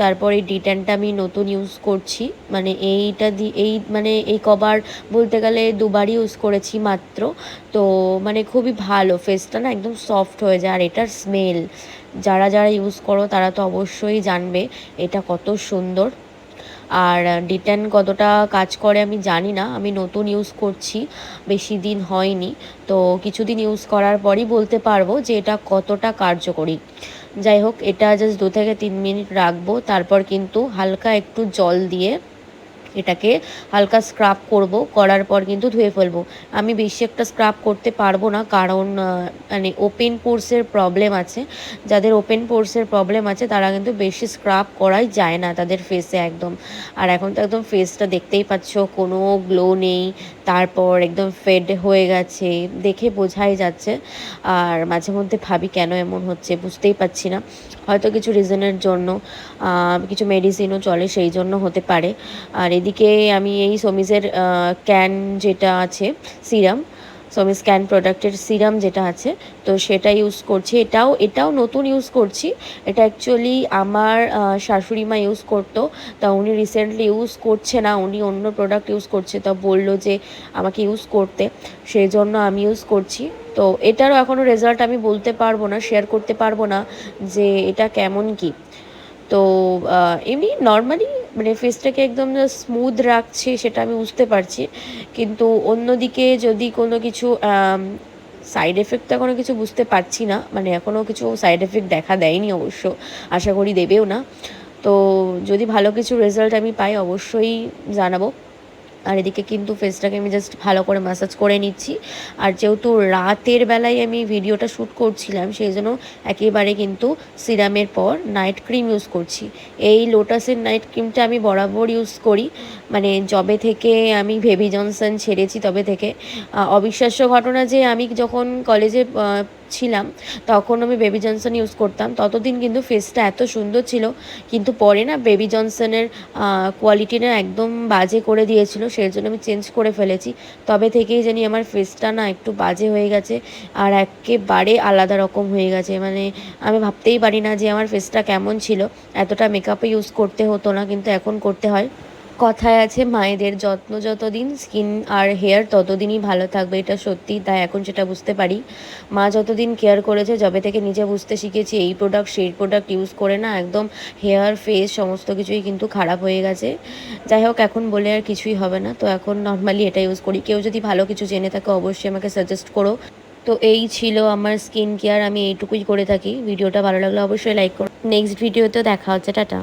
তারপর এই ডিট্যানটা আমি নতুন ইউজ করছি, মানে এইটা মানে এই কবার বলতে গেলে দুবারই ইউজ করেছি মাত্র। তো মানে খুবই ভালো, ফেসটা না একদম সফট হয়ে যায়। আর এটার স্মেল যারা যারা ইউজ করো তারা তো অবশ্যই জানবে এটা কত সুন্দর। আর ডিটেন কতটা কাজ করে আমি জানি না, আমি নতুন ইউজ করছি, বেশি দিন হয়নি। তো কিছুদিন ইউজ করার পরই বলতে পারবো যে এটা কতটা কার্যকরী। যাই হোক, এটা জাস্ট 2 থেকে 3 মিনিট রাখবো, তারপর কিন্তু হালকা একটু জল দিয়ে এটাকে হালকা স্ক্রাব করব, করার পর কিন্তু ধুয়ে ফেলবো। আমি বেশি একটা স্ক্রাব করতে পারবো না, কারণ মানে ওপেন পোর্সের প্রবলেম আছে। যাদের ওপেন পোর্সের প্রবলেম আছে তারা কিন্তু বেশি স্ক্রাব করাই যায় না তাদের ফেসে একদম। আর এখন তো একদম ফেসটা দেখতেই পাচ্ছ, কোনো গ্লো নেই, তারপর একদম ফেড হয়ে গেছে, দেখে বোঝাই যাচ্ছে। আর মাঝে মধ্যে ভাবি কেন এমন হচ্ছে, বুঝতেই পারছি না। হয়তো কিছু রিজনের জন্য, কিছু মেডিসিনও চলে সেই জন্য হতে পারে। আর এদিকে আমি এই সমিজের ক্যান যেটা আছে সিরাম, সমিজ ক্যান প্রোডাক্টের সিরাম যেটা আছে, তো সেটা ইউজ করছি। এটাও নতুন ইউজ করছি। এটা অ্যাকচুয়ালি আমার শাশুড়ি মা ইউজ করতো, তা উনি রিসেন্টলি ইউজ করছে না, উনি অন্য প্রোডাক্ট ইউজ করছে, তা বললো যে আমাকে ইউজ করতে, সেই জন্য আমি ইউজ করছি। তো এটারও এখনও রেজাল্ট আমি বলতে পারবো না, শেয়ার করতে পারবো না যে এটা কেমন কী। তো এমনি নর্মালি মানে ফেসটাকে একদম স্মুথ রাখছে সেটা আমি বুঝতে পারছি, কিন্তু অন্যদিকে যদি কোনো কিছু সাইড এফেক্ট তো এখনও কিছু বুঝতে পারছি না, মানে এখনও কিছু সাইড এফেক্ট দেখা দেয়নি অবশ্য, আশা করি দেবেও না। তো যদি ভালো কিছু রেজাল্ট আমি পাই অবশ্যই জানাবো। আর এদিকে কিন্তু ফেসটাকে আমি জাস্ট ভালো করে ম্যাসাজ করে নিচ্ছি। আর যেহেতু রাতের বেলায় আমি ভিডিওটা শ্যুট করছিলাম, সেই জন্য একেবারে কিন্তু সিরামের পর নাইট ক্রিম ইউজ করছি। এই লোটাসের নাইট ক্রিমটা আমি বরাবর ইউজ করি, মানে যবে থেকে আমি বেবি জনসন ছেড়েছি তবে থেকে। অবিশ্বাস্য ঘটনা যে আমি যখন কলেজে ছিলাম তখন আমি বেবি জনসন ইউজ করতাম, ততদিন কিন্তু ফেসটা এত সুন্দর ছিল। কিন্তু পরে না বেবি জনসনের কোয়ালিটিটা একদম বাজে করে দিয়েছিল, সেই জন্য আমি চেঞ্জ করে ফেলেছি। তবে থেকেই জানি আমার ফেসটা না একটু বাজে হয়ে গেছে, আর একেবারে আলাদা রকম হয়ে গেছে। মানে আমি ভাবতেই পারি না যে আমার ফেসটা কেমন ছিল, এতটা মেকআপে ইউজ করতে হতো না, কিন্তু এখন করতে হয়। কথায় আছে মায়েদের যত্ন যতদিন স্কিন আর হেয়ার ততদিনই ভালো থাকবে, এটা সত্যি। তাই এখন সেটা বুঝতে পারি, মা যতদিন কেয়ার করেছে, যবে থেকে নিজে বুঝতে শিখেছি এই প্রোডাক্ট সেই প্রোডাক্ট ইউজ করে না একদম হেয়ার ফেস সমস্ত কিছুই কিন্তু খারাপ হয়ে গেছে। যাই হোক, এখন বলে আর কিছুই হবে না, তো এখন নর্মালি এটা ইউজ করি। কেউ যদি ভালো কিছু জেনে থাকে অবশ্যই আমাকে সাজেস্ট করো। তো এই ছিল আমার স্কিন কেয়ার, আমি এইটুকুই করে থাকি। ভিডিওটা ভালো লাগলে অবশ্যই লাইক করো। নেক্সট ভিডিওতে দেখা হচ্ছে, টাটা।